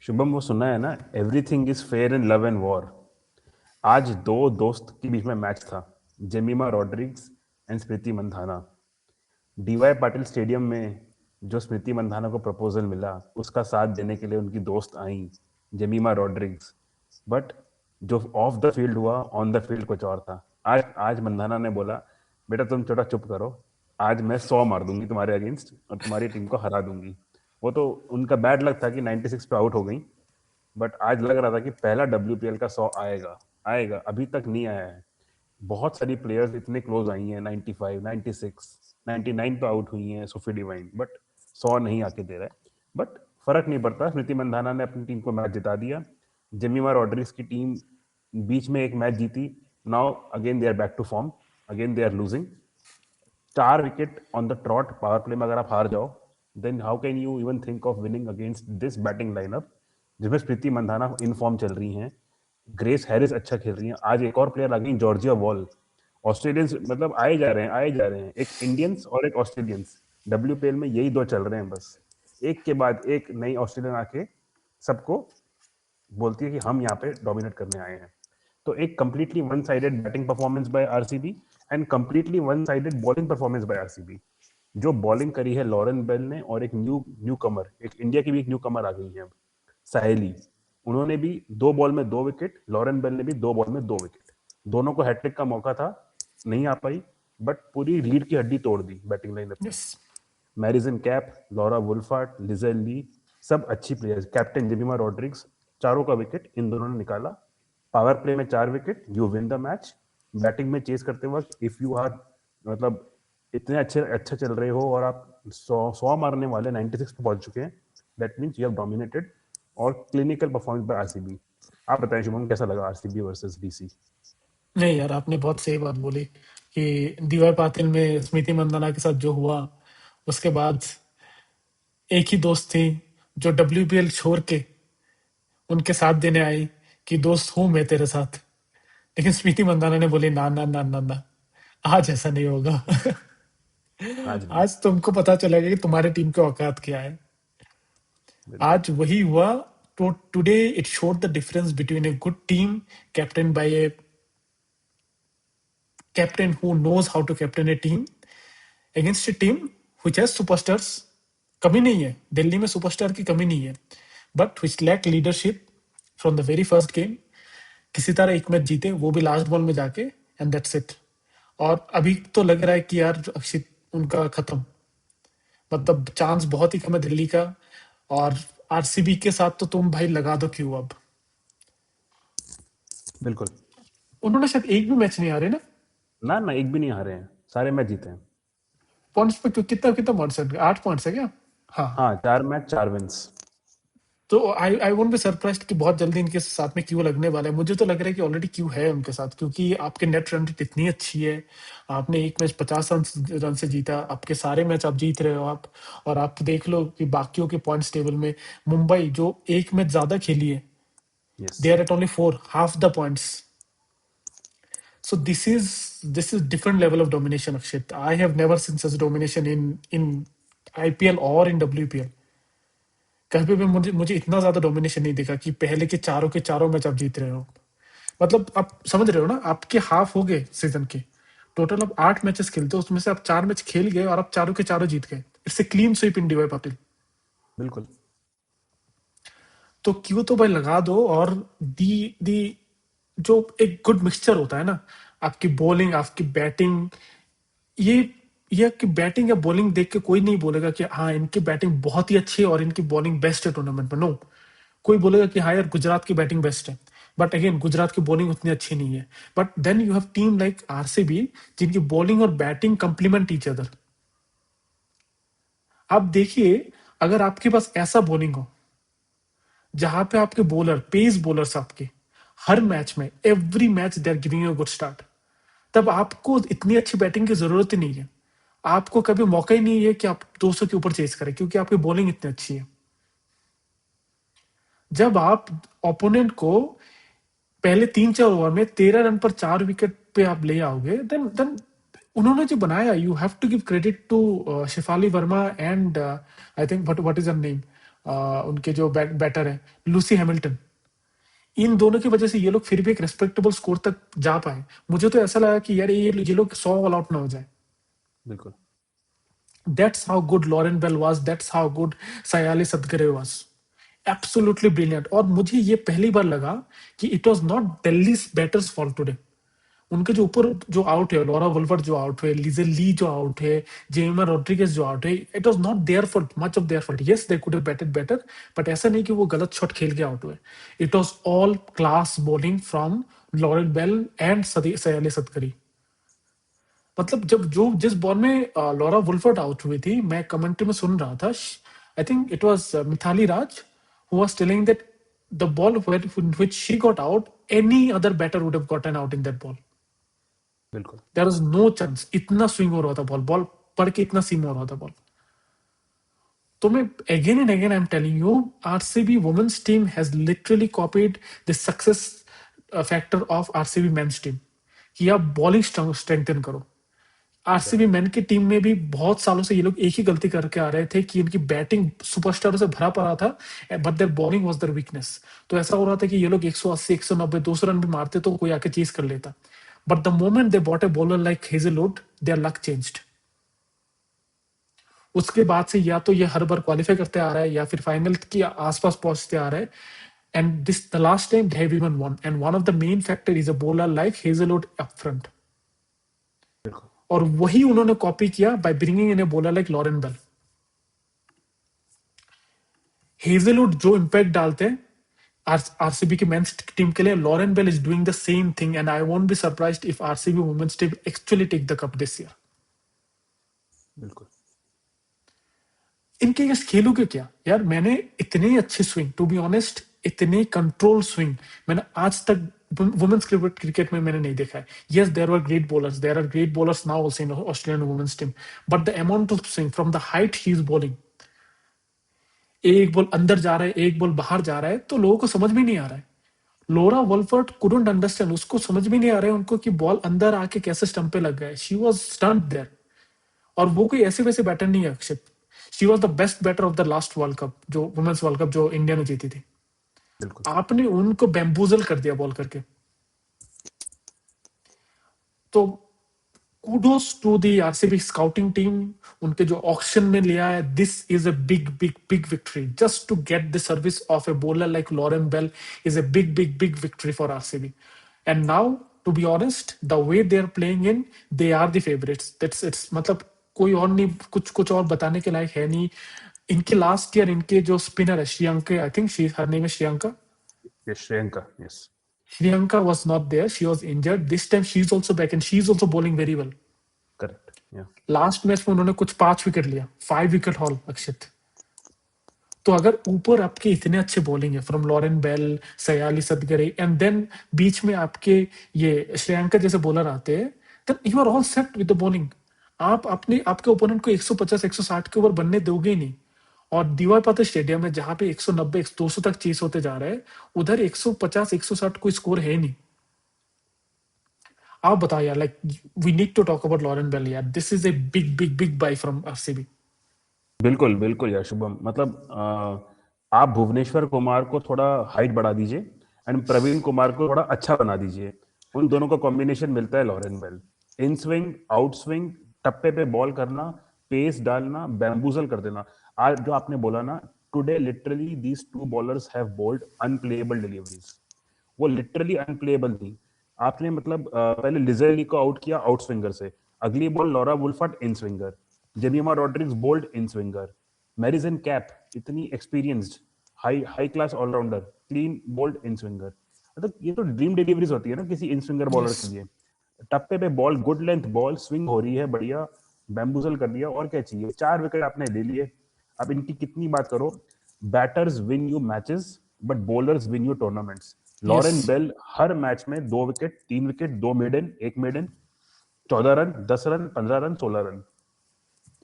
शुभम, वो सुना है ना, everything is fair in love and war. आज दो दोस्त के बीच में मैच था, Jemimah Rodrigues and Smriti Mandhana. DY Patil stadium में जो स्मृति मंधाना को प्रपोजल मिला, उसका साथ देने के लिए उनकी दोस्त आई, जेमिमा रॉड्रिग्स। बट जो ऑफ द फील्ड हुआ, ऑन द फील्ड कुछ और था। आज आज मंधाना ने बोला, बेटा तुम छोटा चुप करो, आज मैं 100 मार दूंगी तुम्हारे अगेंस्ट और तुम्हारी टीम को हरा दूंगी। वो तो उनका बैड लक था कि 96 पे आउट हो गई, बट आज लग रहा था कि पहला WPL का 100 आएगा। आएगा, अभी तक नहीं आया है। बहुत सारी प्लेयर्स इतने क्लोज आई हैं, 95, 96, 99 पे आउट हुई हैं सोफी डिवाइन, बट 100 नहीं आके दे रहा है। बट फर्क नहीं पड़ता, स्मृति मंधाना ने अपनी टीम को मैच जिता दिया। जेमिमा रॉड्रिग्स की टीम बीच में एक मैच जीती, now again they are back to form, again they are losing. 4 wicket on the trot power play में अगर आप हार जाओ, then how can you even think of winning against this batting lineup, जिसमें Smriti Mandhana in form चल रही हैं, grace Harris अच्छा खेल रही हैं, आज एक और प्लेयर आ गई, जॉर्जिया वॉल। ऑस्ट्रेलियंस मतलब आए जा रहे हैं, आए जा रहे हैं, एक इंडियंस और एक ऑस्ट्रेलियंस। WPL में यही दो चल रहे हैं बस। एक के बाद एक नई ऑस्ट्रेलियन आके सबको बोलती है कि हम यहाँ पे डोमिनेट करने आए हैं। तो एक completely one sided batting performance by RCB and completely one sided bowling performance by RCB. जो बॉलिंग करी है लॉरेन बेल ने, और एक न्यू कमर, एक इंडिया की भी एक न्यू कमर आ गई है अब, साहेली। उन्होंने भी 2 बॉल में 2 विकेट, लॉरेन बेल ने भी 2 बॉल में 2 विकेट। दोनों को हैट्रिक का मौका था, नहीं आ पाई, बट पूरी लीड की हड्डी तोड़ दी बैटिंग लाइनअप में। यस मैरिसन कैप, लॉरा वुल्फार्ट, लिजेल ली, सब अच्छी प्लेयर्स। कैप्टन जेमिमा रॉड्रिग्स, चारों का विकेट इन दोनों ने निकाला। पावर प्ले में 4 wicket, you win the match. Batting में चेस करते वक्त इफ यू आर मतलब इतने अच्छा चल रहे हो और आप 100 मारने वाले 96 पे पहुंच चुके हैं, that means you have dominated. और क्लिनिकल परफॉर्मेंस बाय आरसीबी। आप बताएं शुभम, कैसा लगा आरसीबी वर्सेस डीसी? नहीं यार, आपने बहुत सही बात बोली कि दीवार पातिल में स्मृति मंदाना के साथ जो हुआ, उसके बाद एक ही दोस्त थी जो WPL छोड़ के उनके साथ देने आई कि दोस्त हूं मैं तेरे साथ। लेकिन स्मृति मंदाना ने बोली ना ना ना ना ना, आज ऐसा नहीं होगा। आज नहीं। आज तुमको पता चलेगा कि तुम्हारे टीम की औकात क्या है। बिल्कुल। आज वही हुआ। तो today it showed the difference between a good team captain by a captain who knows how to captain a team against a team which has superstars. कमी नहीं है, दिल्ली में सुपरस्टार की कमी नहीं है, but which lack leadership from the very first game. किसी तरह एक मैच जीते, वो भी लास्ट बॉल में जाके, एंड दैट्स इट। और अभी तो लग रहा है कि यार अक्षित उनका खत्म, मतलब चांस बहुत ही कम है दिल्ली का। और आरसीबी के साथ तो तुम भाई लगा दो क्यों अब। बिल्कुल। उन्होंने शायद एक भी मैच नहीं हारे ना। ना ना, एक भी नहीं हारे हैं, सारे मैच जीते हैं। पॉइंट्स पे कितना कितना पॉइंट्स है, 8 पॉइंट्स है क्या? हाँ। हाँ, 4 मैच 4 विंस। तो आई वोंट बी सरप्राइज्ड कि बहुत जल्दी इनके साथ में क्यू लगने वाला है। मुझे तो लग रहा है कि ऑलरेडी क्यू है उनके साथ, क्योंकि आपके नेट रन रेट इतनी अच्छी है। आपने एक मैच 50 रन से जीता, आपके सारे मैच आप जीत रहे हो आप। और आप देख लो कि बाकियों के पॉइंट्स टेबल में मुंबई जो एक मैच ज्यादा खेली है, yes. They are at only 4, half the points. So this is different level of domination, Akshit. I have never seen such domination in IPL or in WPL. कभी भी मुझे मुझे इतना ज्यादा डोमिनेशन नहीं दिखा कि पहले के चारों मैच आप जीत रहे हो। मतलब आप समझ रहे हो ना, आपके हाफ हो गए सीजन के। टोटल आप 8 मैचेस खेलते हो, उसमें से आप 4 मैच खेल गए और आप चारों के चारों जीत गए। It's a clean sweep in DY Patil. बिल्कुल। तो क्यों तो भाई लगा दो। और दी दी जो एक गुड मिक्सचर होता है ना, आपकी बॉलिंग आपकी बैटिंग, ये ये कि बैटिंग या बॉलिंग देख के कोई नहीं बोलेगा कि हाँ इनकी बैटिंग बहुत ही अच्छी है और इनकी बॉलिंग बेस्ट है टूर्नामेंट में। नो, कोई बोलेगा कि हाँ यार गुजरात की बैटिंग बेस्ट है, बट अगेन गुजरात की बॉलिंग उतनी अच्छी नहीं है। But then you have team like RCB जिनकी बॉलिंग और बैटिंग कंप्लीमेंट ईच अदर। आप देखिए, अगर आपके पास ऐसा बॉलिंग हो जहां पे आपके बॉलर पेस बॉलर्स आपके हर मैच में, every match they are giving you good start, तब आपको इतनी अच्छी बैटिंग की जरूरत ही नहीं है। आपको कभी मौका ही नहीं है कि आप 200 के ऊपर चेस करें, क्योंकि आपकी बॉलिंग इतनी अच्छी है। जब आप ओपोनेंट को पहले 3-4 ओवर में 13 रन पर 4 विकेट पे आप ले आओगे, देन उन्होंने जो बनाया, you have to give credit to Shafali Verma and I think what is her name, उनके जो बैटर है लूसी हैमिल्टन, इन दोनों की वजह से ये लोग फिर भी एक रेस्पेक्टेबल स्कोर तक जा पाए। मुझे तो ऐसा लगा कि यार ये लोग 100 ऑल आउट ना हो जाए। बिल्कुल। That's how good Lauren Bell was. That's how good Sayali Sadgare was. Absolutely brilliant. और मुझे ये पहली बार लगा कि it was not Delhi's batter's fault today. उनके जो ऊपर जो आउट है, लॉरा वुल्फर्ड जो आउट है, लिजे ली जो आउट है, जेमा रोड्रिगेज जो आउट है, it was not their fault, much of their fault. Yes they could have batted better, but ऐसा नहीं कि वो गलत शॉट खेल के आउट हुए। It was all class bowling from Lauren Bell and Sayali Satghare. मतलब जब जो जिस बॉल में लॉरा वुल्फर्ड आउट हुई थी, मैं कमेंट्री में सुन रहा था, I think it was Mithali Raj who was telling that the ball which she got out, any other batter would have gotten out in that ball. बिल्कुल। There was no chance. इतना swing हो रहा था बॉल, बॉल पड़ के इतना सीम हो रहा था बॉल। तो मैं again and again I am telling you, RCB women's team has literally copied the success factor of RCB men's team, कि आप बॉलिंग स्ट्रेंथन करो। आरसीबी मेन की टीम में भी बहुत सालों से ये लोग एक ही गलती करके आ रहे थे कि इनकी बैटिंग सुपरस्टारों से भरा पड़ा था, but their bowling was their weakness. तो ऐसा हो रहा था कि ये लोग 180 190 200 रन भी मारते तो कोई आके चीज कर लेता, but the moment they bought a bowler like Hazlewood, their luck changed. उसके बाद से या तो ये हर बार क्वालिफाई करते आ रहा है या फिर फाइनल के आसपास पहुंचते आ रहा है। And this the last time they have even won, and one of the main factor is a bowler like Hazlewood up front. बिल्कुल। और वही उन्होंने कॉपी किया by bringing in a bowler like Lauren Bell. Hazlewood जो impact डालते हैं RCB की men's team के लिए, Lauren Bell is doing the same thing, and I won't be surprised if RCB women's team actually take the cup this year. बिल्कुल। इनके against खेलोगे क्या यार? मैंने इतने अच्छे स्विंग, टू बी ऑनेस्ट, इतने कंट्रोल स्विंग मैंने आज तक वुमेन्स क्रिकेट में मैंने नहीं देखा है। Yes there are great bowlers, there are great bowlers now also in Australian women's team, but the amount of swing from the height he is bowling, एक बॉल अंदर जा रहा है, एक बॉल बाहर जा रहा है, तो लोगों को समझ में नहीं आ रहा है। लोरा वोल्फर्ट कुडंट अंडरस्टैंड, उसको समझ में नहीं आ रहा है उनको कि बॉल अंदर आके कैसे स्टंप पे लग गया। She was stunned there. और वो कोई ऐसे वैसे बैटर नहीं है Akshit, she was the best batter of the last world cup, जो वुमेन्स वर्ल्ड कप जो इंडिया ने जीती थी। बिल्कुल। आपने उनको बैम्बूजल कर दिया बॉल करके। तो kudos to the RCB scouting team, उनके जो ऑक्शन में लिया है, this is a big big big victory. Just to get the service of a bowler like Lauren Bell is a big big big victory for RCB. And now, to be honest, the way they are playing in, they are the favorites. That's it's मतलब कोई और नहीं, कुछ कुछ और बताने के लायक है नहीं। इनके लास्ट ईयर इनके जो स्पिनर है Shriyanka, I think she her name है श्रियंका, ये Shreyanka, yes. Shriyanka was not there. She was injured. This time she's also back and she's also bowling very well. Correct, या। लास्ट मैच में उन्होंने कुछ 5 विकेट लिया, 5 विकेट हॉल अक्षित। तो अगर ऊपर आपके इतने अच्छे बॉलिंग है from Lauren Bell, Sayali Satghare, and then बीच में आपके ये श्रेयांका जैसे बॉलर आते हैं, then you are all set with the bowling. आप अपने आपके ओपोनेंट को 150 160 के ओवर बनने दोगे ही नहीं। और दीवार पाते स्टेडियम में जहां पे 190 200 तक चेस होते जा रहे हैं, उधर 150 160 कोई स्कोर है नहीं। आप बताओ यार, like we need to talk about Lauren Bell यार, this is a big big big buy from RCB. बिल्कुल बिल्कुल यार शुभम, मतलब आप भुवनेश्वर कुमार को थोड़ा हाइट बढ़ा दीजिए एंड प्रवीण कुमार को थोड़ा अच्छा बना दीजिए। उन दोनों का कॉम्बिनेशन मिलता है Lauren Bell. In swing, out swing, टप्पे पे बॉल करना, पेस डालना, बैम्बूजल कर देना। आज जो आपने बोला ना, today literally these two bowlers have bowled unplayable deliveries. वो लिटरली अनप्लेएबल थी। आपने मतलब पहले लिजेली को आउट किया आउट स्विंगर से, अगली ball Laura Wolvaardt in swinger, Jemimah Rodrigues bowled in swinger, Marizanne Kapp इतनी experienced high high class allrounder clean bowled in swinger. मतलब ये तो ड्रीम डिलीवरीज होती है ना किसी इन स्विंगर बॉलर यस के लिए। टप्पे पे ball, good length ball, swing हो रही है बढ़िया, बैम्बूजल कर दिया, और क्या चाहिए। 4 विकेट आपने ले लिए। अब इनकी कितनी बात करो, batters win you matches but bowlers win you tournaments. Yes Lauren Bell हर मैच में 2 wicket, 3 wicket, 2 maiden, 1 maiden, 14 run, 10 run, 15 run, 16 run.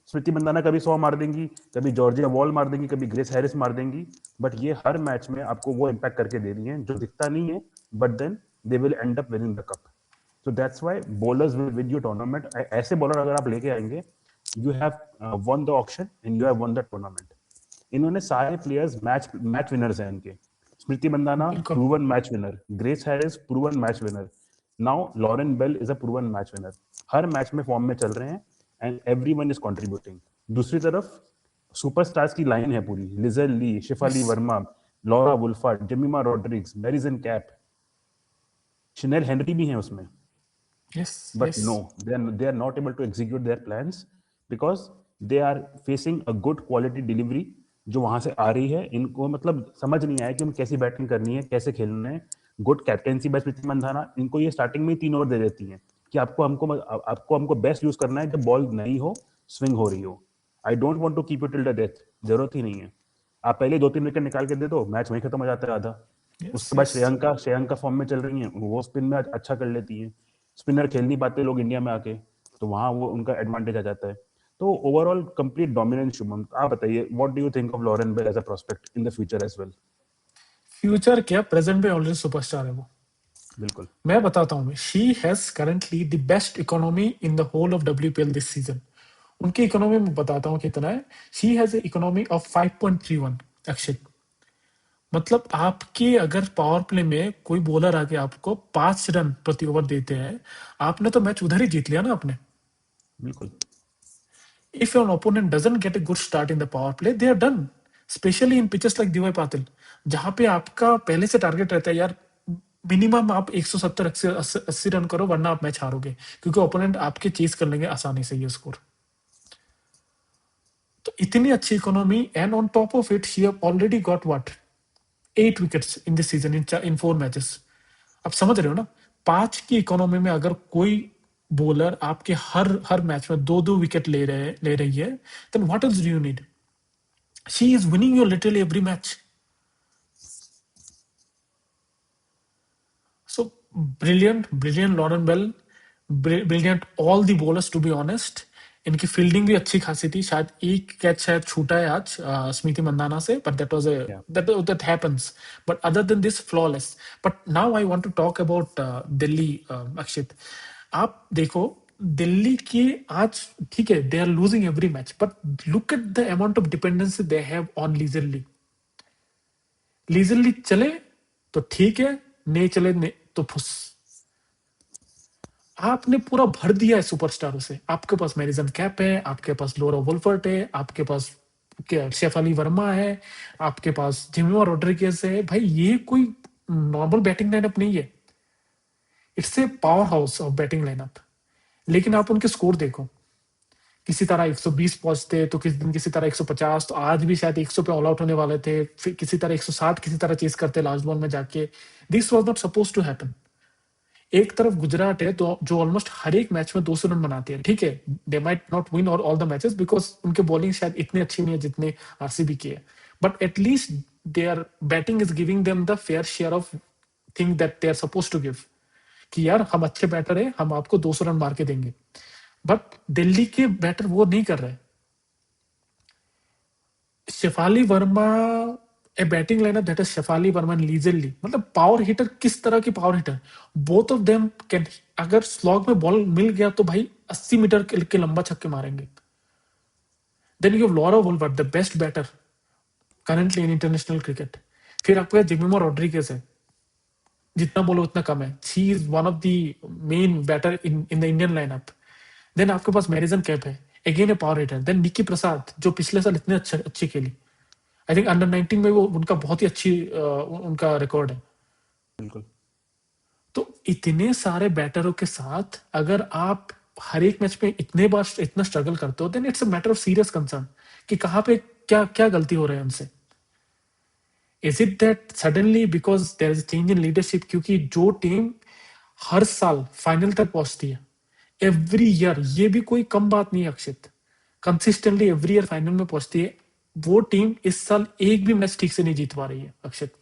Smriti Mandhana कभी 100 मार देंगी, कभी जॉर्जिया वॉल मार देंगी, कभी ग्रेस हैरिस मार देंगी, बट ये हर मैच में आपको वो इम्पैक्ट करके दे रही हैं जो दिखता नहीं है, but then they will end up winning the cup. So that's why bowlers will win you tournament. ऐसे बॉलर अगर आप लेके आएंगे, you have won the auction and you have won the tournament. इन्होंने सारे प्लेयर्स मैच मैच विनर्स हैं इनके. स्मृति मंदाना बिल्कुल. Proven match winner, Grace Harris proven match winner, now Lauren Bell is a proven match winner. हर match में form में चल रहे हैं एंड एवरीवन इज कंट्रीब्यूटिंग. दूसरी तरफ सुपरस्टार्स की लाइन है पूरी. Lizelle Lee, Shafali Yes. Verma, Laura Wolvaardt, Jemimah Rodrigues, Marizanne Kapp, Chinelle Henry भी हैं उसमें. Yes. But no, Yes. they are not able to execute their plans because they are facing a good quality delivery जो वहां से आ रही है. इनको मतलब समझ नहीं आया कि उन्हें कैसी बैटिंग करनी है, कैसे खेलना है. Good captaincy bye Smriti Mandhana. इनको ये स्टार्टिंग में ही 3 ओवर दे देती हैं कि आपको हमको बेस्ट यूज करना है जब बॉल नहीं हो, स्विंग हो रही हो. I don't want to keep it till the death. जरूरत ही नहीं है. आप पहले 2-3 विकेट निकाल के दे दो, मैच वहीं खत्म हो जाता है आधा. Yes. उसके बाद Yes. श्रेयंका फॉर्म में चल रही हैं, वो स्पिन में अच्छा कर लेती हैं. स्पिनर खेल नहीं पाते लोग इंडिया में आके, तो वहां वो उनका एडवांटेज आ जाता है. तो ओवरऑल कंप्लीट डोमिनेंस. शुभम, आप बताइए, what do you think of Lauren Bell as a prospect in the future as well? Future क्या, प्रेजेंट में ऑलरेडी सुपरस्टार है वो. बिल्कुल. मैं बताता हूँ, she has currently the best economy in the whole of WPL this season. उनकी economy में बताता हूँ कितना है. She has economy of 5.31. Akshit, मतलब आपके अगर पावर प्ले में कोई बॉलर आके आपको 5 रन प्रति ओवर देते हैं, आपने तो मैच उधर ही जीत लिया ना आपने. बिल्कुल. If your opponent doesn't get a good start in the power play, they are done. Especially in pitches like DY Patil, जहां पे आपका पहले से टारगेट रहता है यार, मिनिमम आप 170-80 रन करो वरना आप मैच हारोगे, क्योंकि ओपोनेंट आपके चेस कर लेंगे आसानी से ये स्कोर. तो इतनी अच्छी economy, and on top of it she have already got what 8 wickets in this season in 4 matches. आप समझ रहे हो ना, 5 की इकोनॉमी में अगर कोई बॉलर आपके हर हर मैच में 2-2 विकेट ले रही है, then what else do you need. She is winning you literally every match. So brilliant Lauren Bell, brilliant all the bowlers to be honest. इनकी फील्डिंग भी अच्छी खासी थी. शायद एक कैच शायद छूटा है आज स्मृति मंदाना से, but that was Yeah. That happens. But other than this flawless. But now I want to talk about Delhi. Akshit, आप देखो दिल्ली की आज, ठीक है, they are losing every match, but look at the amount of dependency they have on Lizelle Lee. Lizelle Lee चले तो ठीक है, नहीं चले तो फुस. आपने पूरा भर दिया है सुपरस्टारों से. आपके पास मैरिसन कैप है, आपके पास लोरा वुल्फर्ट है, आपके पास शेफाली वर्मा है, आपके पास जिमिमा रोड्रिगेज है. भाई ये कोई नॉर्मल बैटिंग लाइनअप नहीं है. It's a power house of batting lineup. लेकिन आप उनके स्कोर देखो, किसी तरह 120 पहुंचते, तो किसी दिन किसी तरह 150, तो आज भी शायद 100 पे ऑल आउट होने वाले थे, फिर किसी तरह 160 किसी तरह चेस करते लास्ट बॉल में जाके. This was not suppose to happen. एक तरफ गुजरात है तो जो ऑलमोस्ट हर एक मैच में 200 रन बनाती है. ठीक है, they might not win all the matches because उनके बॉलिंग शायद इतनी अच्छी नहीं है जितने आरसीबी की है, but at least their batting is giving them the fair share of thing that they are suppose to give, कि यार हम अच्छे बैटर है, हम आपको 200 रन मार के देंगे. बट दिल्ली के बैटर वो नहीं कर रहे. Shafali Verma, a batting lineup that is Shafali Verma and Lizelle Lee, मतलब पावर हिटर. किस तरह की power hitter, both of them can. अगर स्लॉग में बॉल मिल गया तो भाई 80 मीटर के लंबा छक्के मारेंगे. Then you have Laura Wolvaardt, the best batter currently in international cricket. फिर आपके जिमिमा रॉड्रिगेज है, जितना बोलो उतना कम है. She is one of the main batter in the Indian lineup. Then आपके पास मैरिसन कैप है, again a power hitter. Then Niki Prasad, जो पिछले साल इतने अच्छी खेली. आई थिंक अंडर 19 में वो उनका बहुत ही अच्छी उनका रिकॉर्ड है. बिल्कुल. तो इतने सारे बैटरों के साथ अगर आप हर एक मैच में इतने बार इतना स्ट्रगल करते हो, then it's a matter of serious concern कि कहाँ पे क्या क्या गलती हो रही है उनसे. Is it that suddenly because there is change in leadership, क्योंकि जो टीम हर साल फाइनल तक पहुंचती है एवरी ईयर, ये भी कोई कम बात नहीं है अक्षित, कंसिस्टेंटली एवरी ईयर फाइनल में पहुंचती है, वो टीम इस साल एक भी मैच ठीक से नहीं जीत पा रही है अक्षित.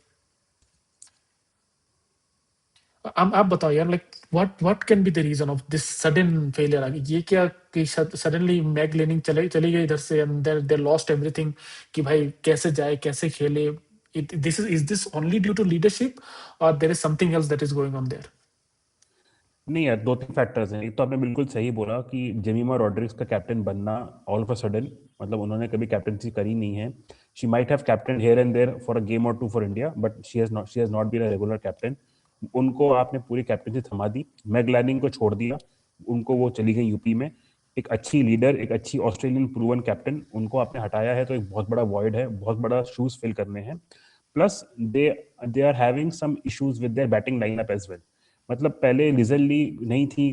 आप बताओ यार, like what can be the reason of this sudden failure. आगे ये क्या कि सडनली मैग लेनिंग चली गई इधर से, एंड दे लॉस्ट एवरीथिंग, कि भाई कैसे जाए कैसे खेले. This is this only due to leadership और there is something else that is going on there. नहीं यार, 2-3 फैक्टर्स हैं. एक तो आपने बिल्कुल सही बोला कि जेमिमा रॉड्रिग्स का कैप्टन बनना ऑल ऑफ अ सडन, मतलब उन्होंने कभी कैप्टनसी करी नहीं है. She might have captained here and there for a game or two for India, but she has not been a regular captain. उनको आपने पूरी कैप्टनसी थमा दी, मैग लैनिंग को छोड़ दिया, उनको वो चली गई यूपी में। एक अच्छी लीडर, एक अच्छी ऑस्ट्रेलियन प्रूवन कैप्टन, उनको आपने हटाया है, तो एक बहुत बड़ा वॉइड है, बहुत बड़ा शूज फिल करने हैं। Plus they are having some issues with their batting lineup as well. मतलब पहले लिजल ली नहीं थी,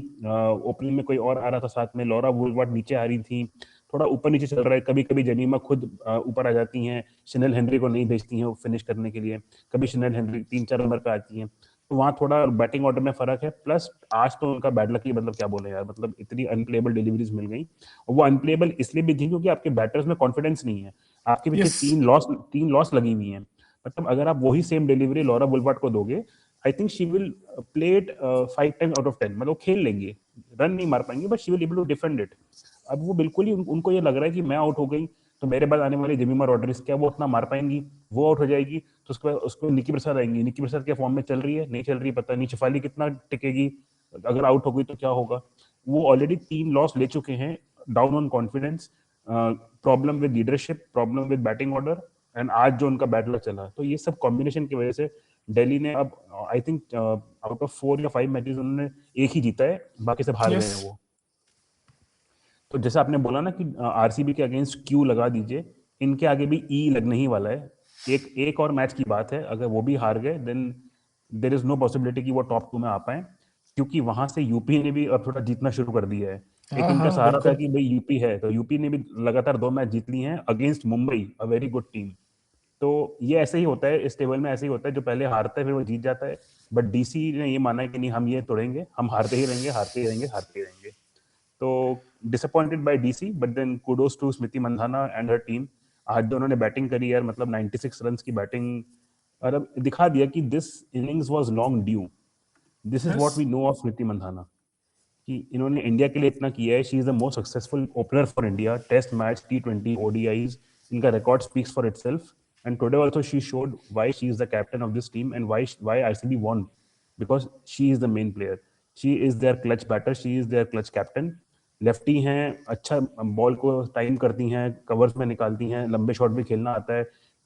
ओपनिंग में कोई और आ रहा था साथ में, लॉरा वुलवर्ट नीचे आ रही थी, थोड़ा ऊपर नीचे चल रहा है। कभी कभी जेमिमा खुद ऊपर आ जाती हैं, शनेल हेनरी को नहीं भेजती हैं वो फिनिश करने के लिए, कभी शनेल हेनरी 3-4 नंबर पे आती हैं, तो वहाँ थोड़ा बैटिंग ऑर्डर में फर्क है। प्लस आज तो उनका बैड लक ही, मतलब क्या बोले यार, मतलब इतनी अनप्लेबल डिलीवरीज मिल गई। और वो अनप्लेबल इसलिए भी थी क्योंकि आपके बैटर्स में कॉन्फिडेंस नहीं है, आपके पीछे Yes. तीन लॉस लगी हुई हैं। मतलब अगर आप वही सेम डिलीवरी लॉरा बुलवर्ट को दोगे, I think she will play it 5 times out of 10, मतलब खेल लेंगे, रन नहीं मार पाएंगे, but she will able to defend it. अब वो बिल्कुल ही उनको ये लग रहा है कि मैं आउट हो गई, तो मेरे बाद आने वाली जेमिमा रॉड्रिग्स क्या वो उतना मार पाएंगी? वो आउट हो जाएगी तो उसके बाद उसको निकी प्रसाद आएंगी। निकी प्रसाद क्या फॉर्म में चल रही है, नहीं चल रही, पता नहीं। शिफाली कितना टिकेगी, अगर आउट हो गई तो क्या होगा? वो ऑलरेडी 3 लॉस ले चुके हैं, down on confidence, problem with leadership, problem with batting order, and आज जो उनका बैड लक चला, तो ये सब कॉम्बिनेशन की वजह से दिल्ली ने अब आई थिंक आउट ऑफ 4 या 5 मैचेस उन्होंने एक ही जीता है, बाकी सब हार गए हैं Yes. वो। तो जैसे आपने बोला ना कि आरसीबी के अगेंस्ट क्यू लगा दीजिए, इनके आगे भी ई लगने ही वाला है। एक एक और मैच की बात है, अगर वो भी हार गए then there is no possibility कि वो टॉप 2 में आ पाए, क्योंकि वहां से यूपी ने भी अब थोड़ा जीतना शुरू कर दिया है। एक हाँ इनका हाँ सहारा था बिल्कुल। कि भाई यूपी है, तो यूपी ने भी लगातार 2 मैच जीत ली हैं against Mumbai, a very good team. तो ये ऐसे ही होता है, इस टेबल में ऐसे ही होता है, जो पहले हारता है फिर वो जीत जाता है। बट डीसी ने ये माना है कि नहीं, हम ये तोड़ेंगे, हम हारते ही रहेंगे, हारते ही रहेंगे, हारते ही रहेंगे। तो disappointed by DC, but then kudos to Smriti Mandhana and her team. आज जो उन्होंने बैटिंग करी यार, मतलब 96 रन की बैटिंग, और अब दिखा दिया कि this innings was long due. This is what we Yes. Know of Smriti Mandhana, कि इन्होंने इंडिया के लिए इतना किया है। She is the most successful opener for India, test match, T20, ODIs, इनका record speaks for itself. And today also she showed why she is the captain of this team and why RCB won, because she is the main player. She is there clutch batter, she is there clutch captain. Lefty हैं, अच्छा ball को time करती हैं, covers में निकालती हैं, लंबे shot भी खेलना आता है,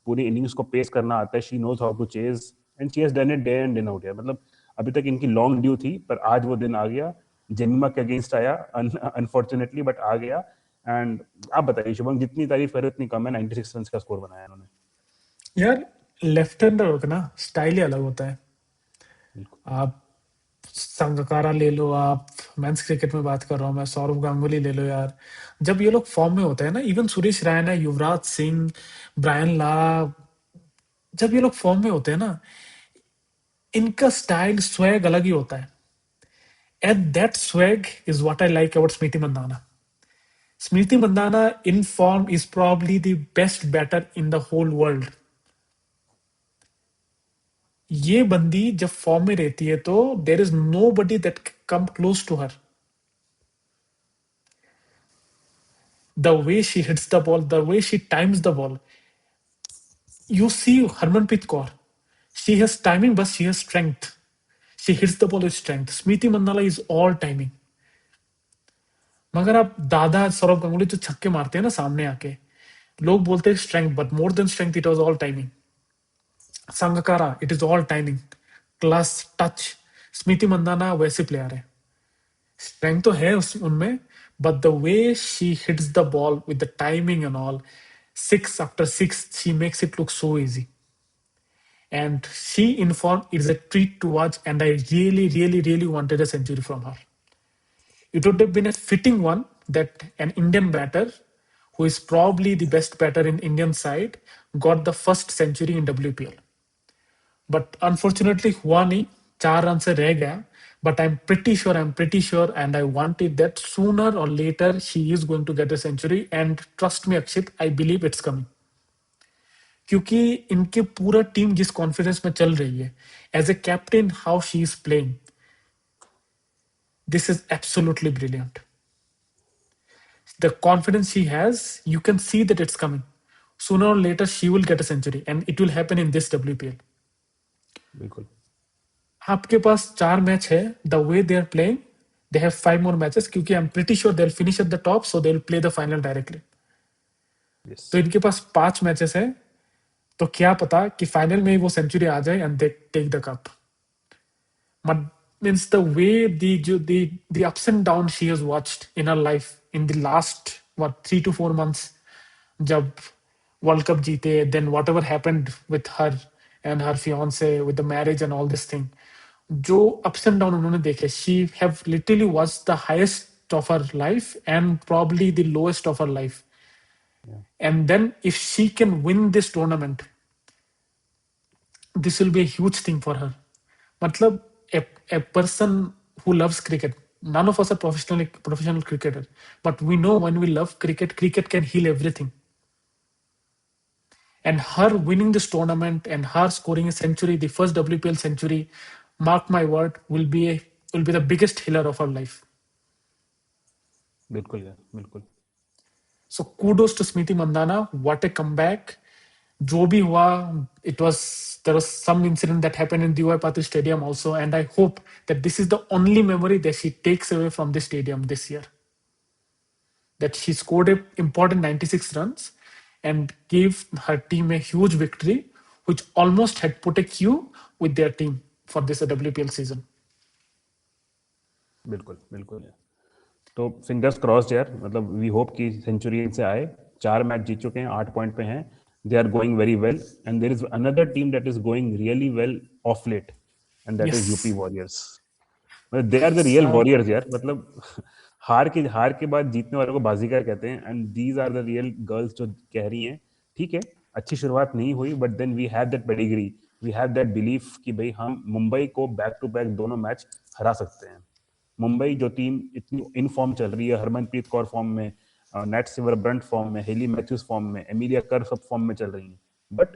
पूरी इनिंग्स को पेस करना आता है। She knows how to chase and she has done it day and day out. मतलब अभी तक इनकी लॉन्ग ड्यू थी, पर आज वो दिन आ गया, जेमिमा के अगेंस्ट आया अनफॉर्चुनेटली, बट आ गया। एंड आप बताइए शुभम, जितनी तारीफ करें उतनी कम है, 96 रन का स्कोर बनाया इन्होंने। यार लेफ्ट हैंडर का ना स्टाइल ही अलग होता है। बिल्कुल। आप संगकारा ले लो, आप मेंस क्रिकेट में बात कर रहा हूँ मैं, सौरव गांगुली ले लो यार। जब ये लोग फॉर्म में होते हैं ना, इवन सुरेश रैना, युवराज सिंह, ब्रायन ला, जब ये लोग फॉर्म में होते हैं ना, इनका स्टाइल स्वैग अलग ही होता है। And that swag is what I like about Smriti Mandhana. Smriti Mandhana in form is probably the best batter in the whole world. ये बंदी जब फॉर्म में रहती है तो there is nobody that come close to her. The way she hits the ball, the way she times the ball. You see Harmanpreet Kaur, she has timing, but she has strength. She hits the ball with strength. Smriti Mandala is all timing. मगर आप दादा सौरभ गांगुली जो छक्के मारते हैं ना सामने आके, लोग बोलते हैं strength, but more than strength it was all timing. Sangakkara it is all timing, class, touch. Smriti Mandhana वैसे प्लेयर है, स्ट्रेंथ तो है उनमें, but the way she hits the ball with the timing and all, 6 after 6, she makes it look so easy. And she in form is a treat to watch, and I really, really, really wanted a century from her. It would have been a fitting one that an Indian batter, who is probably the best batter in Indian side, got the first century in WPL. But unfortunately हुआ नहीं, 4 run से रह गया। But I'm pretty sure, and I wanted that sooner or later she is going to get a century. And trust me, Akshit, I believe it's coming. क्योंकि इनके पूरा team जिस confidence में चल रही है, as a captain how she is playing, this is absolutely brilliant. The confidence she has, you can see that it's coming. Sooner or later, she will get a century, and it will happen in this WPL. बिल्कुल। आपके पास 4 match है, the way they are playing, they have 5 more matches, क्योंकि I am pretty sure they will finish at the top, so they will play the final directly. Yes. तो इनके पास 5 matches है, तो क्या पता कि फाइनल में वो सेंचुरी आ जाए and they take the cup. But means the way the ups and downs she has watched in her life in the last what 3 to 4 months, जब World Cup जीते, then whatever happened with her and her fiance with the marriage and all this thing, जो ups and downs उन्होंने देखे, she have literally watched the highest of her life and probably the lowest of her life. Yeah, And then if she can win this tournament, this will be a huge thing for her. मतलब a person who loves cricket, none of us are professional cricketer, but we know when we love cricket, cricket can heal everything. And her winning this tournament and her scoring a century, the first WPL century, mark my word, will be the biggest healer of her life. बिल्कुल यार, बिल्कुल. So kudos to Smriti Mandhana. What a comeback. जो भी हुआ, there was some incident that happened in DY Patil Stadium also, and I hope that this is the only memory that she takes away from the stadium this year. That she scored a important 96 runs and gave her team a huge victory, which almost had put a queue with their team for this WPL season. बिल्कुल, बिल्कुल यार. तो fingers crossed यार, मतलब we hope कि century इनसे आए. 4 match जीत चुके हैं, 8 पॉइंट पे हैं. They are going very well and there is another team that is going really well of late, and that is UP Yes. Warriors. मतलब they are the real So, Warriors यार. मतलब हार के बाद जीतने वालों को बाजीगर कहते हैं, and these are the real girls जो कह रही हैं ठीक है अच्छी शुरुआत नहीं हुई, but then we have that pedigree, we have that belief कि भाई हम मुंबई को बैक टू बैक दोनों मैच हरा सकते हैं. मुंबई जो टीम इतनी इन फॉर्म चल रही है, हरमनप्रीत कौर फॉर्म में, नेट सिवर ब्रंट फॉर्म में, हेली मैथ्यूज फॉर्म में, एमिलिया कर सब फॉर्म में चल रही हैं, बट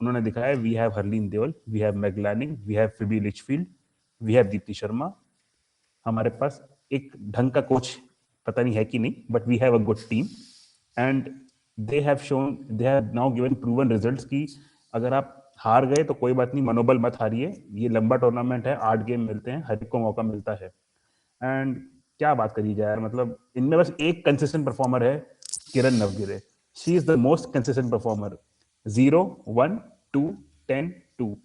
उन्होंने दिखाया we have Harleen Deol, we have Meg Lanning, we have Phoebe Litchfield, we have Deepti Sharma. हमारे पास एक ढंग का कोच पता नहीं है कि नहीं, but we have a good team and they have now given proven results कि अगर आप हार गए तो कोई बात नहीं, मनोबल मत हारिए, ये लंबा टूर्नामेंट है, 8 गेम मिलते हैं, हर एक को मौका मिलता है. एंड क्या बात करी जाए यार, मतलब इनमें बस एक कंसिस्टेंट परफॉर्मर है, Kiran Navgire. She is the most consistent performer. 0, 1, 2, 10, 2.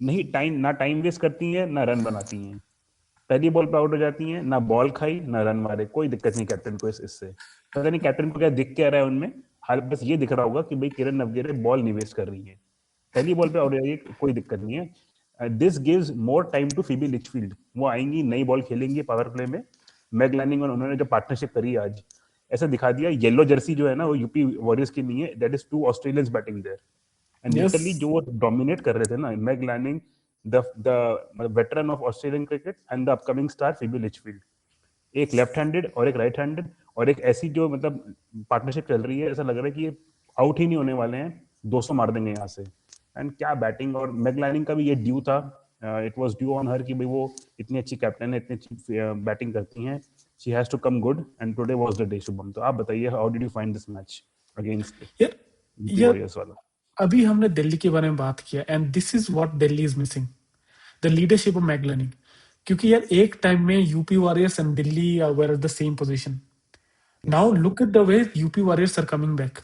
नहीं टाइम, ना टाइम वेस्ट करती हैं ना रन बनाती हैं. पहली बॉल पे आउट हो जाती हैं, ना बॉल खाई ना रन मारे. कोई दिक्कत नहीं कैप्टन को इससे. पता नहीं कैप्टन को क्या दिख क्या रहा है उनमें. हाल बस ये दिख रहा होगा कि भाई किरण नवगिरे बॉल नहीं वेस्ट कर रही है, पहली बॉल पे आउट हो जाएगी, कोई दिक्कत नहीं है. This gives more time to Phoebe Litchfield. वो आएंगी, नई बॉल खेलेंगी पावर प्ले में. मैग लैनिंग और उन्होंने जो पार्टनरशिप करी आज, ऐसा दिखा दिया येलो जर्सी जो है ना वो यूपी वॉरियर्स की नहीं है, that is 2 Australians batting there. And literally yes. जो वो डोमिनेट कर रहे थे ना, Meg Lanning, the veteran of Australian cricket and the upcoming star Phoebe Litchfield, एक लेफ्ट हैंडेड और एक राइट हैंडेड, और एक ऐसी जो मतलब पार्टनरशिप चल रही है, ऐसा लग रहा है कि ये आउट ही नहीं होने वाले हैं, 200 मार देंगे यहाँ से. एंड क्या बैटिंग, और मैगलाइनिंग का भी ये ड्यू था, it was due on her कि भाई वो इतनी अच्छी कैप्टन है, इतनी अच्छी बैटिंग करती हैं, she has to come good, and today was the day. Shubham, तो आप बताइए, how did you find this match against यार यूपी यार वॉरियर्स वाला? अभी हमने दिल्ली के बारे में बात किया and this is what Delhi is missing, the leadership of Meg Lanning. क्योंकि यार एक टाइम में UP Warriors and Delhi were at the same position. Yes. Now look at the way UP warriors are coming back.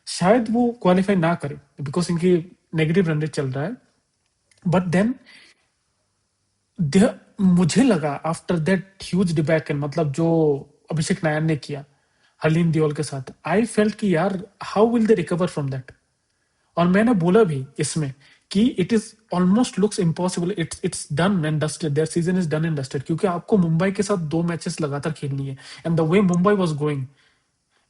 शायद वो क्वालिफाई ना करे बिकॉज इनकी negative run rate चल रहा है, बट देन मुझे लगा आफ्टर दैट ह्यूज डिबैकल, मतलब जो अभिषेक नायर ने किया हरलीन दियोल के साथ, आई फेल्ट कि यार how will they recover from that. और मैंने बोला भी इसमें कि it is almost looks impossible, it's done and dusted, their season is done and dusted. क्योंकि आपको मुंबई के साथ 2 मैचेस लगातार खेलनी है and the way Mumbai was going,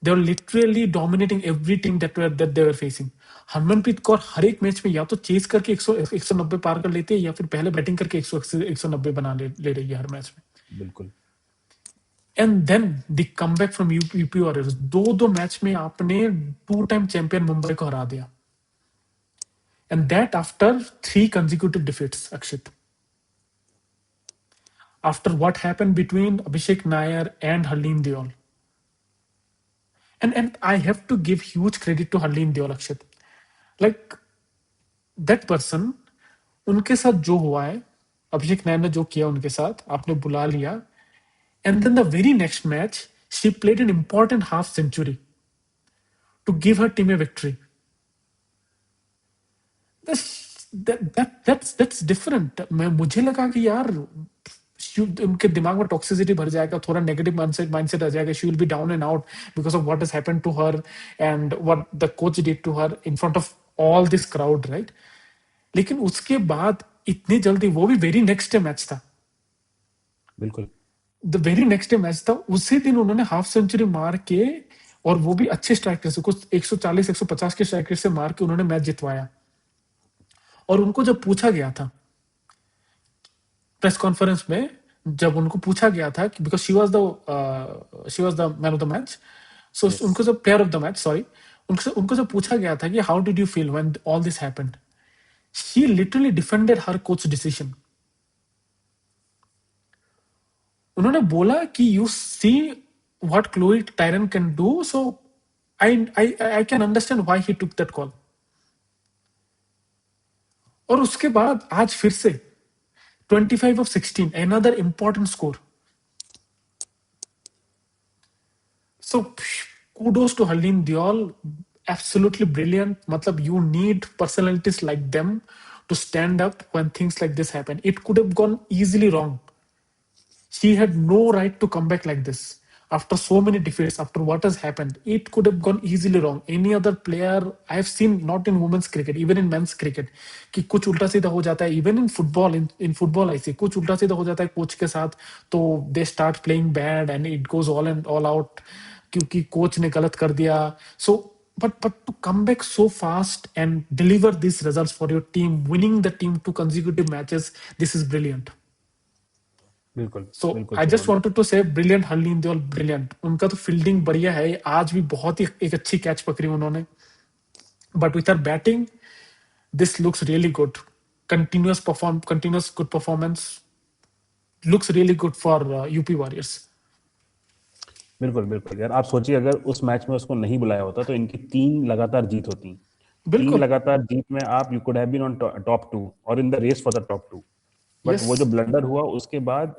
they were literally dominating every team that they were facing. Harmanpreet Kaur हर एक मैच में या तो चेस करके 190 पार कर लेते हैं या फिर पहले बैटिंग करके 190 बना ले रही है हर मैच में. बिल्कुल. And then the comeback from UP Warriors, दो मैच में आपने 2 टाइम चैंपियन मुंबई को हरा दिया. And that after 3 consecutive defeats, Akshit. After what happened between Abhishek Nair and Harleen Deol. And I have to give huge credit to Harleen Deol, Akshit. Like that person, उनके साथ जो हुआ है, अभिषेक नायर ने जो किया उनके साथ, आपने बुला लिया. And then the very next match, she played an important half century to give her team a victory. that's different. मुझे लगा कि यार उनके दिमाग में टॉक्सिसिटी भर जाएगा, थोड़ा नेगेटिव माइंडसेट आ जाएगा, she will be down and out because of what has happened to her and what the coach did to her in front of all this crowd, right? लेकिन उसके बाद इतनी जल्दी, वो भी वेरी नेक्स्ट डे मैच था, बिल्कुल the very next day match था, उसी दिन उन्होंने हाफ सेंचुरी मार के, और वो भी अच्छे स्ट्राइकर से, कुछ 140 150 के स्ट्राइकर से मार के उन्होंने मैच जितवाया। और उनको जब पूछा गया था प्रेस कॉन्फ्रेंस में, जब उनको पूछा गया था कि because she was the man of the match, so yes उनको जब player of the match, sorry, उनको जब पूछा गया था कि how did you feel when all this happened, she literally defended her coach decision. उन्होंने बोला कि you see what Chloe tyrant can do, so I can understand why he took that call. और उसके बाद आज फिर से 25 of 16, another important score. So kudos to Harleen Diol, absolutely brilliant. Matlab, you need personalities like them to stand up when things like this happen. It could have gone easily wrong. She had no right to come back like this. After so many defeats, after what has happened, it could have gone easily wrong. Any other player I have seen, not in women's cricket, even in men's cricket, कि कुछ उल्टा सीधा हो जाता है, even in football, in football ऐसे कुछ उल्टा सीधा हो जाता है कोच के साथ, तो they start playing bad and it goes all out क्योंकि कोच ने गलत कर दिया. So but to come back so fast and deliver these results for your team, winning the team 2 consecutive matches, this is brilliant. बिल्कुल so बिल्कुल I just Shubham wanted to say brilliant, Harleen Deol brilliant. उनका तो fielding बढ़िया है, आज भी बहुत ही एक अच्छी कैच पकड़ी उन्होंने. But with her batting this looks really good. Continuous good performance looks really good for UP warriors. बिल्कुल बिल्कुल यार, आप सोचिए अगर उस मैच में उसको नहीं बुलाया होता तो इनकी 3 लगातार जीत होती. 3 बिल्कुल. लगातार जीत में आप you could have been on top 2 और in the race for the top 2. But yes. वो जो ब्लंडर हुआ उसके बाद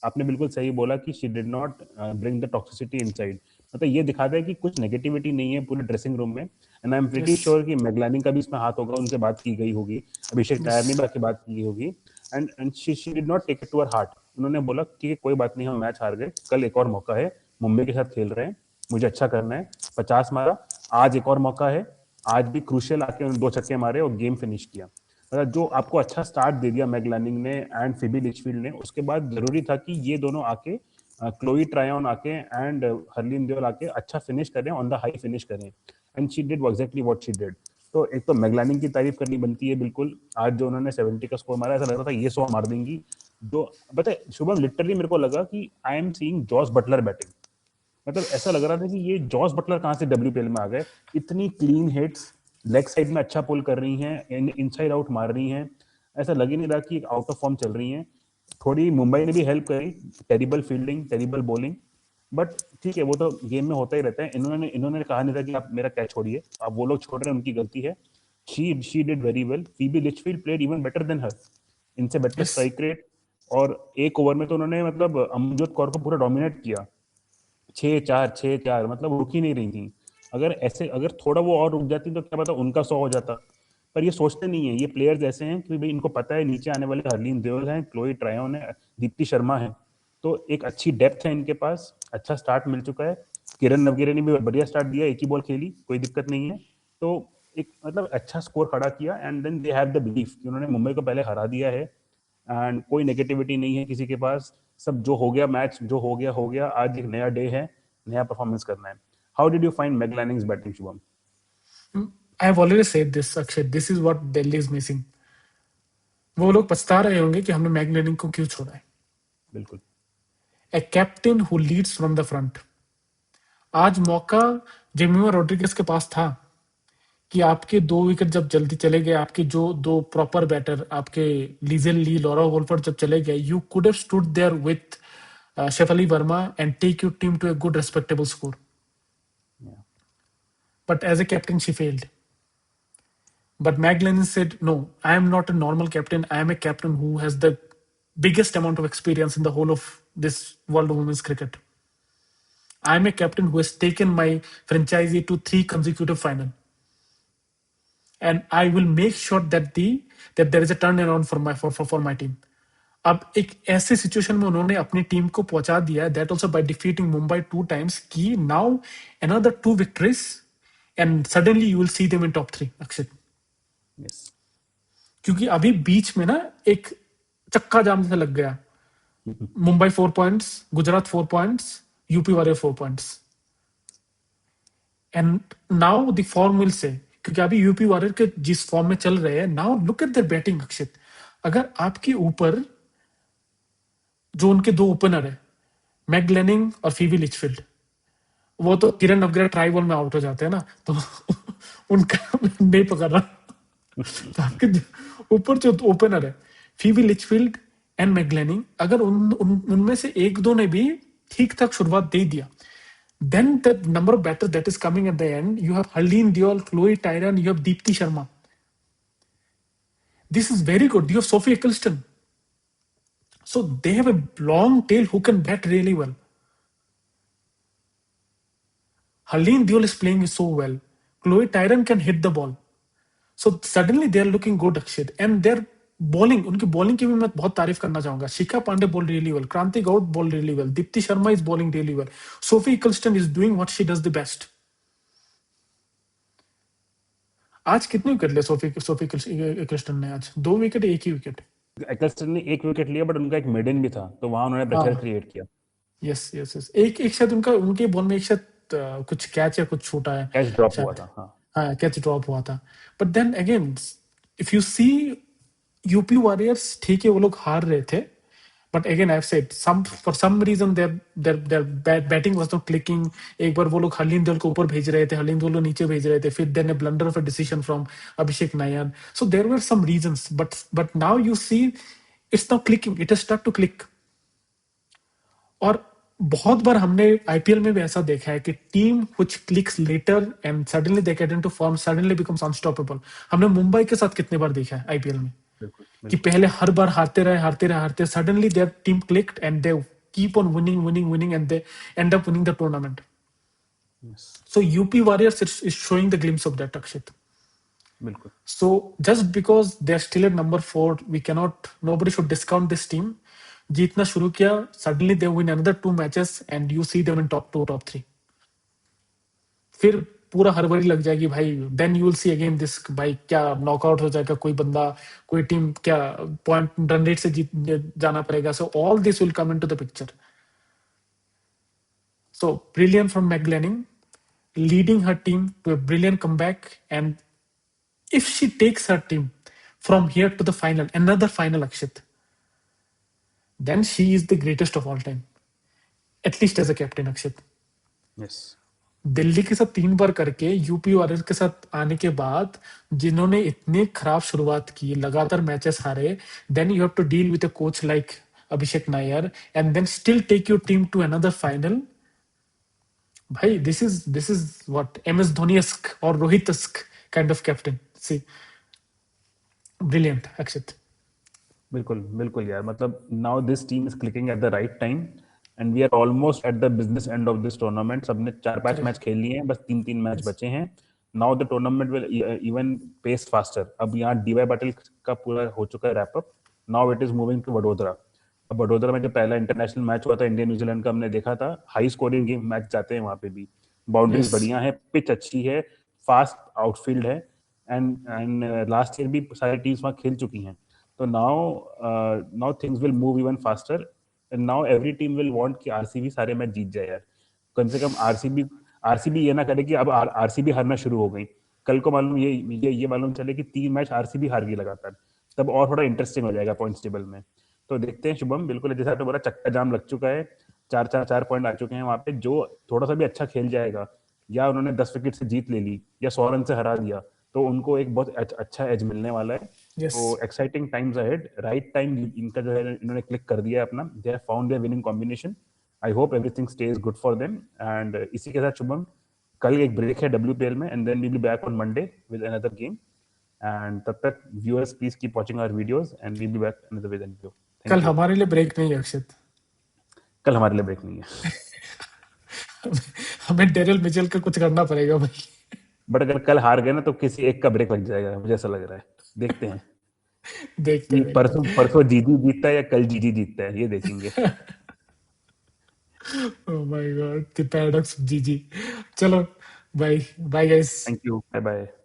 आपने बिल्कुल सही बोला कि she did not bring the toxicity inside. मतलब ये दिखाता है कि कुछ नेगेटिविटी नहीं है पूरे ड्रेसिंग रूम में. And I am pretty yes. Sure कि मैगलानी का भी इसमें हाथ होगा, उनसे बात की गई होगी, अभिषेक यस. नायर ने भी आके बात की होगी. And she did not take it to her heart. उन्होंने बोला कि कोई बात नहीं, हम मैच हार गए, कल एक और मौका है, मुंबई के साथ खेल रहे हैं, मुझे अच्छा करना है. 50 मारा, आज एक और मौका है, आज भी क्रूशियल आके उन्होंने 2 छक्के मारे और गेम फिनिश किया. मतलब जो आपको अच्छा स्टार्ट दे दिया मैग लैनिंग ने एंड फिबी लिचफील्ड ने, उसके बाद जरूरी था कि ये दोनों आके क्लोई ट्रायन आके एंड हरलीन देओल आके अच्छा फिनिश करें, ऑन द हाई फिनिश करें. And she did exactly what she did. तो एक तो मैगलानिंग की तारीफ करनी बनती है बिल्कुल. आज जो उन्होंने 70 का स्कोर मारा, ऐसा लग रहा था ये 100 मार देंगी. जो पता है शुभम, लिटरली मेरे को लगा कि I am seeing Jos Buttler batting. मतलब ऐसा लग रहा था कि ये जॉस बटलर कहाँ से डब्ल्यूपीएल में आ गए. इतनी क्लीन हिट्स, लेग साइड में अच्छा पुल कर रही हैं, इनसाइड आउट मार रही हैं. ऐसा लग ही नहीं रहा कि आउट ऑफ फॉर्म चल रही हैं. थोड़ी मुंबई ने भी हेल्प करी, terrible fielding, terrible bowling, but ठीक है, वो तो गेम में होता ही रहता है. इन्होंने कहा नहीं था कि आप मेरा कैच छोड़िए, आप वो लोग छोड़ रहे हैं, उनकी गलती है. She did very well. Phoebe Litchfield played even better than her, इनसे बेटर यस. Strike rate. और एक ओवर में तो उन्होंने मतलब अमनजोत कौर को पूरा डोमिनेट किया. 6-4 6-4, मतलब रुक ही नहीं रही थी. अगर थोड़ा वो और रुक जाती तो क्या पता उनका 100 हो जाता. पर ये सोचते नहीं है. ये प्लेयर्स ऐसे हैं कि भाई इनको पता है नीचे आने वाले हरलीन देओल हैं, क्लोई ट्रायन है, दीप्ति शर्मा है. तो एक अच्छी डेप्थ है इनके पास, अच्छा स्टार्ट मिल चुका है. किरण नवगिरे ने भी बढ़िया स्टार्ट दिया, एक ही बॉल खेली, कोई दिक्कत नहीं है. तो एक मतलब अच्छा स्कोर खड़ा किया. And then they have the belief कि उन्होंने मुंबई को पहले हरा दिया है. एंड कोई नेगेटिविटी नहीं है किसी के पास. सब जो हो गया, मैच जो हो गया. आज एक नया डे है, नया परफॉर्मेंस करना है. How did you find Meg Lanning's batting, Shubham? I have already said this Akshay, this is what Delhi is missing. वो लोग पछता रहे होंगे कि हमने मैग्नेटिक को क्यों छोड़ा है. बिल्कुल. A captain who Leeds from the front. आज मौका जेमिमा रोड्रिगेज के पास था कि आपके 2 विकेट जब जल्दी चले गए, आपके जो 2 प्रॉपर बैटर, आपके लीजेल ली, लॉरा वोल्फर्ड जब चले गए, you could have stood there with Shafali Verma and take your team to a good respectable score. Yeah. But as a captain, she failed. But Meg Lennon said, no, I am not a normal captain. I am a captain who has the biggest amount of experience in the whole of this world of women's cricket. I am a captain who has taken my franchisee to 3 consecutive final. and I will make sure that there is a turnaround for my team. अब एक ऐसे situation में उन्होंने अपनी team को पहुंचा दिया, that also by defeating Mumbai 2 times, कि now another 2 victories and suddenly you will see them in top 3, Akshit. Yes. क्योंकि अभी बीच में ना एक चक्का जाम से लग गया. Mumbai 4 points, Gujarat 4 points, UP वाले 4 points. And now the form will say, क्योंकि अभी यूपी वॉरियर के जिस फॉर्म में चल रहे हैं, now look eight there batting, अक्षित. अगर आपके ऊपर जो उनके 2 ओपनर है, मैगलेनिंग और फीवी लिचफील्ड, वो तो किरण नवग्रह ट्राई बॉल में आउट हो जाते हैं ना, तो उनका नहीं पकड़ रहा. तो आपके ऊपर जो ओपनर है, फीवी लिचफील्ड एंड मैगलेनिंग, अगर उनमें से एक दो ने भी ठीक ठाक शुरुआत दे दिया, then the number of batters that is coming at the end, you have Harleen Deol, Chloe Tyron, you have Deepti Sharma. This is very good. You have Sophie Eccleston. So they have a long tail who can bat really well. Harleen Deol is playing so well. Chloe Tyron can hit the ball. So suddenly they are looking good, Akshit. And their bowling, उनकी bowling की भी मैं बहुत तारीफ करना चाहूंगा. Shikha Pandey bowled really well. Kranti Gaur bowled really well. Deepti Sharma is bowling really well. Sophie Eccleston is doing what she does the best. आज कितने विकेट लिए सोफी क्रिस्टन ने? आज 2 विकेट, एक ही विकेट. एक्लस्टन ने 1 विकेट लिया, बट उनका एक मेडन भी था, तो वहां उन्होंने प्रेशर क्रिएट किया. Yes yes yes. एक शायद उनके बॉल में एक शायद कुछ कैच या कुछ छूटा है, कैच ड्रॉप हुआ था. हाँ, कैच ड्रॉप हुआ था. But then again if you see UP Warriors, ठीक है वो लोग हार रहे थे, but again I have said for some reason their batting was not clicking. एक बार वो लोग हरलीन देओल को ऊपर भेज रहे थे, हरलीन देओल को नीचे भेज रहे थे, फिर then a blunder of a decision from Abhishek Nayar. So there were some reasons, but now you see it's now clicking, it has start to click. और बहुत बार हमने आईपीएल में भी ऐसा देखा है कि team which clicks later and suddenly they get into form, suddenly becomes unstoppable. हमने मुंबई के साथ कितने बार देखा है आईपीएल में कि पहले हर बार हारते suddenly their team clicked and they keep on winning and they and up winning the tournament. So UP warriors is showing the glimpse of that, अक्षित. बिल्कुल. So just because they are still at number 4, nobody should discount this team. जीतना शुरू किया, suddenly they win another 2 matches and you see them in top 2, top 3. फिर पूरा हड़बड़ी लग जाएगी भाई. Then you will see again this, भाई क्या नॉकआउट हो जाएगा कोई बंदा, कोई टीम क्या पॉइंट रन रेट से जीत जाना पड़ेगा. So all this will come into the picture. So brilliant from McGlennon, leading her team to a brilliant comeback. And if she takes her team from here to the final, another final, Akshit, then she is the greatest of all time. At least as a captain, Akshit. Yes. Delhi के साथ 3 बार करके, UP warriors के साथ आने के बाद, जिन्होंने इतनी खराब शुरुआत की, लगातार मैचेस हारे, then you have to deal with a coach like Abhishek Nair and then still take your team to another final. भाई this is what MS Dhoni-esque or Rohit-esque kind of captain. See, brilliant, Akshit. बिल्कुल बिल्कुल यार, मतलब now this team is clicking at the right time and we are almost at the business end of this tournament. सबने 4-5 match खेल लिए हैं, बस 3-3 match बचे हैं. Now the tournament will even pace faster. अब यहाँ डीवाई पाटिल का पूरा हो चुका है wrap up. Now it is moving to Vadodara. अब वडोदरा में जो पहला इंटरनेशनल मैच हुआ था इंडिया न्यूजीलैंड का, हमने देखा था हाई स्कोरिंग गेम मैच जाते हैं वहां पे भी. बाउंड्रीज बढ़िया है, पिच अच्छी है, फास्ट आउटफील्ड है, एंड लास्ट ईयर भी सारी टीम्स वहां खेल चुकी हैं. So now things will move even faster and now every team will want कि आरसीबी सारे मैच जीत जाए यार. कम से कम आरसीबी ये ना करे कि अब आरसीबी हारना शुरू हो गई. कल को मालूम ये मालूम चले कि 3 मैच आरसीबी हार गई लगातार, तब और थोड़ा इंटरेस्टिंग हो जाएगा पॉइंट्स टेबल में. तो देखते हैं शुभम, बिल्कुल जैसा आपने बोला चक्का जाम लग चुका है. 4 पॉइंट आ चुके हैं वहां पे. जो थोड़ा सा भी अच्छा खेल जाएगा, या उन्होंने 10 विकेट से जीत ले ली या 100 रन से हरा दिया, तो उनको एक बहुत अच्छा एज मिलने वाला है. Yes. तो exciting times ahead. Right time इनका जो है इन्होंने क्लिक कर दिया है अपना. They have found there winning combination. I hope everything stage good for them. And इसी के साथ शुभम, कल एक ब्रेक है डब्ल्यूपीएल में and then we will be back on Monday with another game. And तब तक viewers please keep watching our videos and we will be back another with an video. कल हमारे लिए ब्रेक नहीं है, अक्षित. कल हमारे लिए ब्रेक नहीं है. हमें डेरिल मिचेल का कुछ करना पड़ेगा भाई. बट अगर कल हार गए ना तो किसी एक का ब्रेक लग जाएगा, मुझे ऐसा लग रहा है। देखते हैं देखते कि हैं, देखते परसों परसों जीजी जीतता है या कल जीजी जीतता है, ये देखेंगे। हैं। Oh my God, the paradox of GG. चलो, bye bye guys. Thank you, bye bye.